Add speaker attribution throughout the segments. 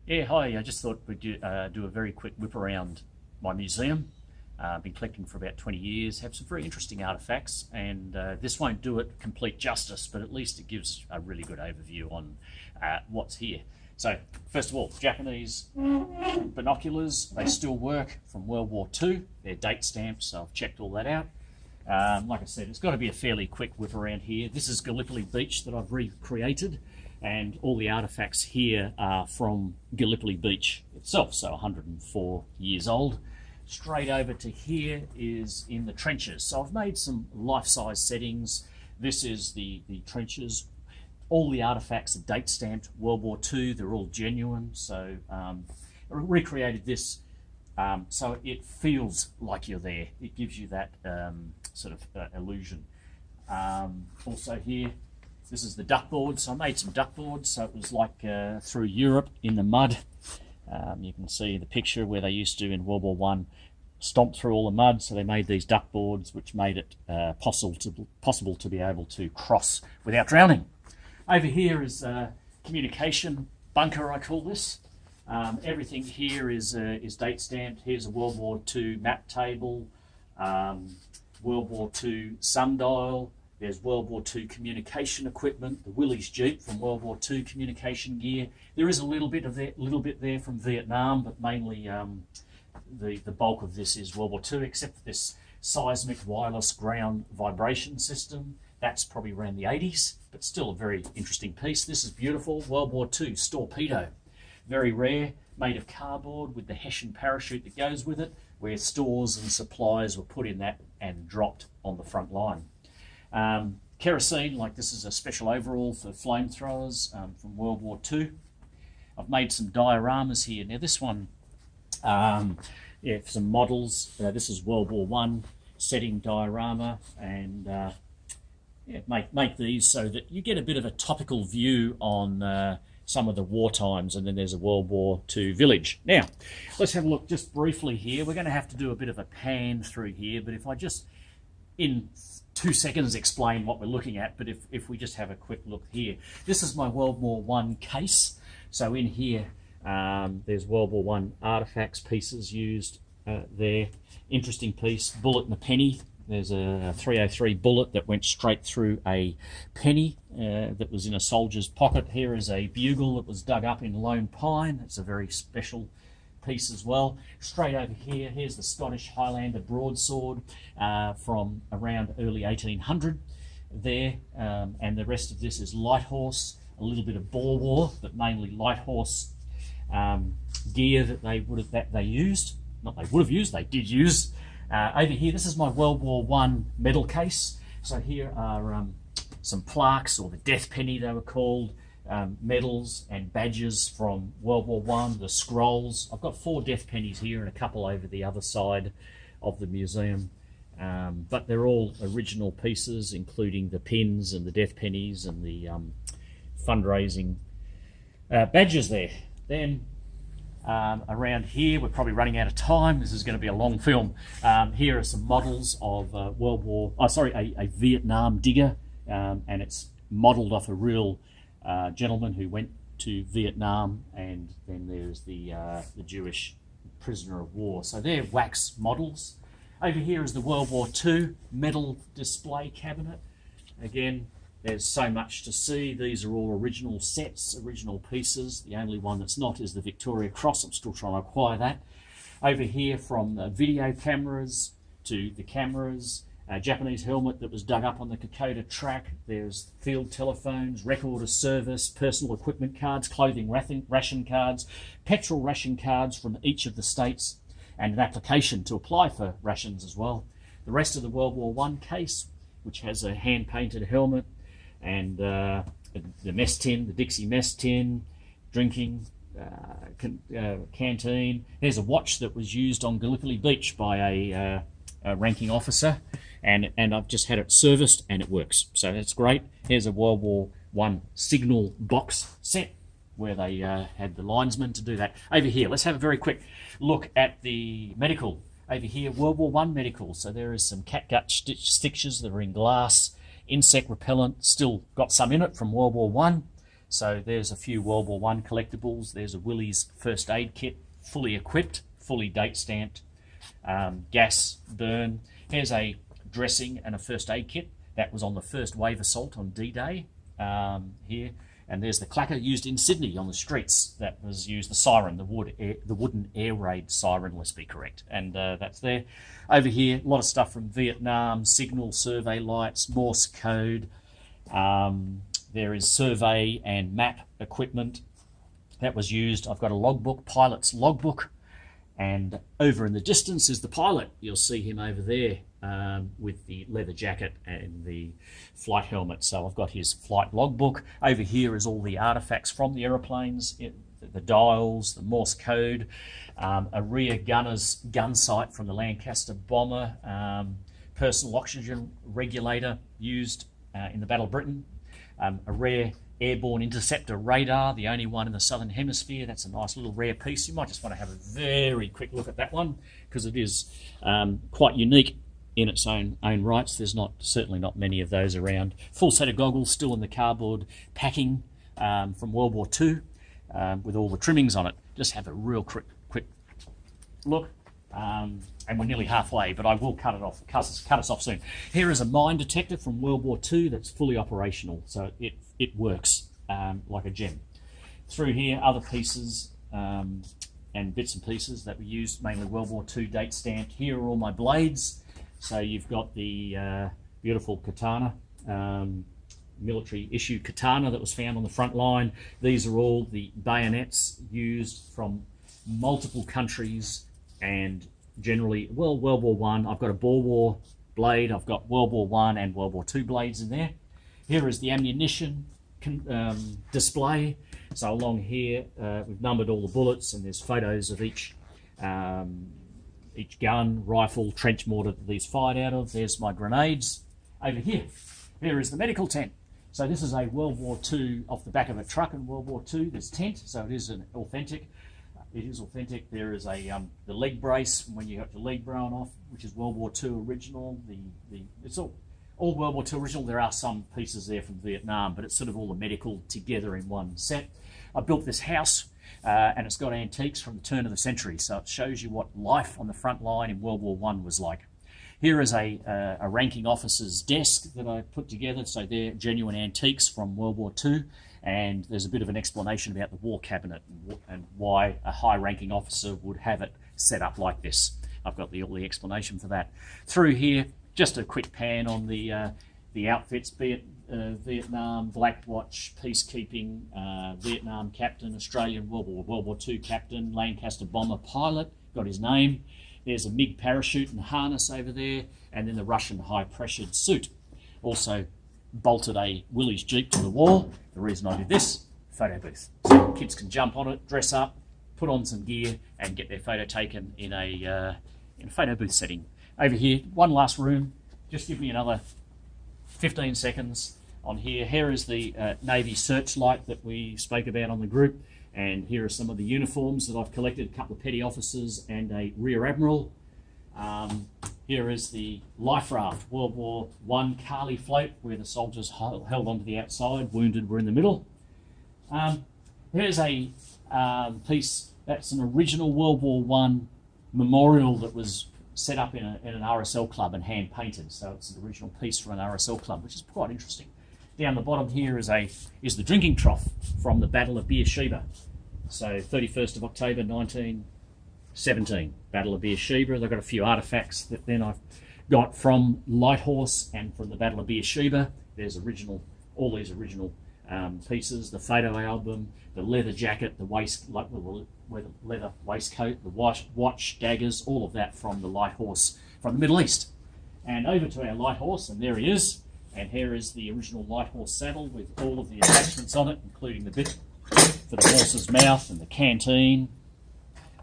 Speaker 1: Yeah, hi. I just thought we'd do a very quick whip around my museum. Been collecting for about 20 years, have some very interesting artifacts, and this won't do it complete justice, but at least it gives a really good overview on what's here. So, first of all, Japanese binoculars, they still work from World War II. They're date stamps, so I've checked all that out. Like I said, it's got to be a fairly quick whip around here. This is Gallipoli Beach that I've recreated, and all the artifacts here are from Gallipoli Beach itself, so 104 years old. Straight over to here is in the trenches. So I've made some life-size settings. This is the trenches. All the artifacts are date stamped World War II. They're all genuine. So I recreated this so it feels like you're there. It gives you that sort of illusion. Also here, this is the duck board. So I made some duck boards. So it was like through Europe in the mud. You can see the picture where they used to in World War One stomp through all the mud, so they made these duck boards which made it possible to be able to cross without drowning. Over here is communication bunker, I call this. Everything here is date stamped. Here's a World War II map table, World War II sundial. There's World War II communication equipment, the Willys Jeep from World War II communication gear. There is a little bit there from Vietnam, but mainly the bulk of this is World War II, except for this seismic wireless ground vibration system. That's probably around the 80s, but still a very interesting piece. This is beautiful, World War II Storpedo. Very rare, made of cardboard with the Hessian parachute that goes with it, where stores and supplies were put in that and dropped on the front line. Kerosene, like this is a special overall for flamethrowers from World War II. I've made some dioramas here. Now this one, for some models. This is World War One setting diorama, and make these so that you get a bit of a topical view on some of the war times, and then there's a World War II village. Now, let's have a look just briefly here. We're going to have to do a bit of a pan through here, but if I just in 2 seconds explain what we're looking at, but if we just have a quick look here. This is my World War One case. So in here, there's World War One artifacts, pieces used there. Interesting piece, bullet and a penny. There's a 303 bullet that went straight through a penny that was in a soldier's pocket. Here is a bugle that was dug up in Lone Pine. It's a very special piece as well. Straight over here, here's the Scottish Highlander broadsword from around early 1800 there, and the rest of this is light horse, a little bit of Boer War, but mainly light horse gear that they used. Not they would have used, they did use. Over here, this is my World War One medal case. So here are some plaques, or the death penny they were called, medals and badges from World War One, the scrolls. I've got 4 death pennies here and a couple over the other side of the museum. But they're all original pieces, including the pins and the death pennies and the fundraising badges there. Then around here, we're probably running out of time. This is going to be a long film. Here are some models of a Vietnam digger, and it's modelled off a real gentleman who went to Vietnam, and then there's the Jewish prisoner of war. So they're wax models. Over here is the World War II medal display cabinet. Again, there's so much to see. These are all original sets, original pieces. The only one that's not is the Victoria Cross. I'm still trying to acquire that. Over here, from video cameras to the cameras, a Japanese helmet that was dug up on the Kokoda track. There's field telephones, record of service, personal equipment cards, clothing ration cards, petrol ration cards from each of the states, and an application to apply for rations as well. The rest of the World War One case, which has a hand-painted helmet, and the mess tin, the Dixie mess tin, drinking, canteen. Here's a watch that was used on Gallipoli Beach by a ranking officer, and I've just had it serviced and it works, so that's great. Here's a World War One signal box set where they had the linesmen to do that. Over here, let's have a very quick look at the medical. Over here, World War One medical. So there is some catgut stitches that are in glass, insect repellent, still got some in it from World War One. So there's a few World War I collectibles. There's a Willys first aid kit, fully equipped, fully date stamped, gas burn. Here's a dressing and a first aid kit. That was on the first wave assault on D-Day here. And there's the clacker used in Sydney on the streets. That was used, the siren, the wooden air raid siren, let's be correct. And that's there. Over here, a lot of stuff from Vietnam, signal, survey lights, Morse code. There is survey and map equipment that was used. I've got a logbook, pilot's logbook. And over in the distance is the pilot. You'll see him over there with the leather jacket and the flight helmet. So I've got his flight logbook. Over here is all the artifacts from the aeroplanes, the dials, the Morse code, a rear gunner's gun sight from the Lancaster bomber, personal oxygen regulator used in the Battle of Britain, a rare airborne interceptor radar, the only one in the southern hemisphere. That's a nice little rare piece. You might just want to have a very quick look at that one because it is quite unique in its own rights. There's certainly not many of those around. Full set of goggles still in the cardboard packing from World War II with all the trimmings on it. Just have a real quick look. And we're nearly halfway, but I will cut us off soon. Here is a mine detector from World War II that's fully operational, so it works like a gem. Through here, other pieces and bits and pieces that were used, mainly World War II date stamped. Here are all my blades. So you've got the beautiful katana, military issue katana that was found on the front line. These are all the bayonets used from multiple countries and generally, well, World War I. I've got a Boer War blade. I've got World War I and World War II blades in there. Here is the ammunition display. So along here, we've numbered all the bullets, and there's photos of each gun, rifle, trench mortar that these fired out of. There's my grenades. Over here is the medical tent. So this is a World War II off the back of a truck in World War II. This tent, so it is authentic. It is authentic. There is the leg brace when you got your leg blown off, which is World War II original. It's all World War II original. There are some pieces there from Vietnam, but it's sort of all the medical together in one set. I built this house, and it's got antiques from the turn of the century, so it shows you what life on the front line in World War I was like. Here is a ranking officer's desk that I put together, so they're genuine antiques from World War II. And there's a bit of an explanation about the war cabinet and why a high-ranking officer would have it set up like this. I've got all the explanation for that. Through here, just a quick pan on the outfits, be it Vietnam, Black Watch, peacekeeping, Vietnam captain, Australian World War II captain, Lancaster bomber pilot, got his name. There's a MiG parachute and harness over there, and then the Russian high-pressured suit. Also bolted a Willys Jeep to the wall. The reason I did this, photo booth. So kids can jump on it, dress up, put on some gear, and get their photo taken in a photo booth setting. Over here, one last room. Just give me another 15 seconds on here. Here is the Navy searchlight that we spoke about on the group. And here are some of the uniforms that I've collected, a couple of petty officers and a rear admiral. Here is the life raft, World War I Carley float, where the soldiers held onto the outside, wounded were in the middle. Here's a piece that's an original World War I memorial that was set up in an RSL club and hand painted. So it's an original piece from an RSL club, which is quite interesting. Down the bottom here is the drinking trough from the Battle of Beersheba. So 31st of October 1917, Battle of Beersheba. They've got a few artifacts that then I've got from Lighthorse and from the Battle of Beersheba. There's all these original pieces, the photo album, the leather jacket, the leather waistcoat, the watch, daggers, all of that from the Lighthorse from the Middle East. And over to our Lighthorse, and there he is. And here is the original Lighthorse saddle with all of the attachments on it, including the bit for the horse's mouth and the canteen,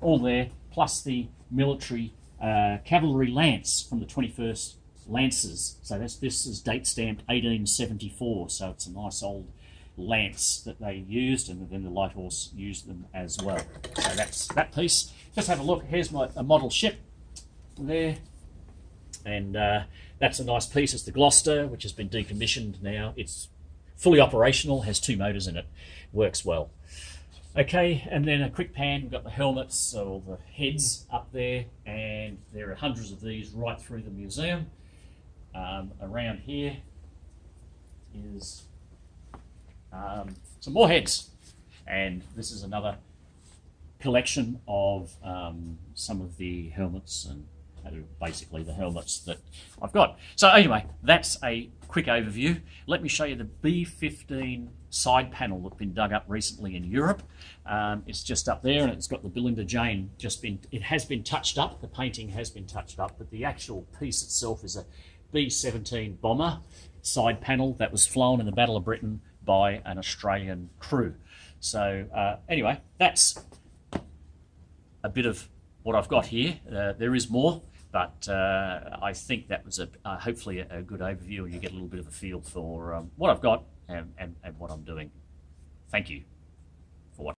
Speaker 1: all there, plus the military cavalry lance from the 21st Lancers. So this is date stamped 1874, so it's a nice old lance that they used, and then the Lighthorse used them as well. So that's that piece. Just have a look. Here's a model ship there, and that's a nice piece. It's the Gloucester, which has been decommissioned now. It's fully operational, has 2 motors in it, works well. Okay, and then a quick pan, we've got the helmets, or the heads up there, and there are hundreds of these right through the museum. Around here is some more heads, and this is another collection of some of the helmets, and basically the helmets that I've got. So anyway, that's a quick overview. Let me show you the B-15 side panel that's been dug up recently in Europe. It's just up there, and it's got the Belinda Jane it has been touched up, the painting has been touched up, but the actual piece itself is a B-17 bomber side panel that was flown in the Battle of Britain by an Australian crew. So anyway, that's a bit of what I've got here. There is more, but I think that was hopefully a good overview, and you get a little bit of a feel for what I've got and what I'm doing. Thank you.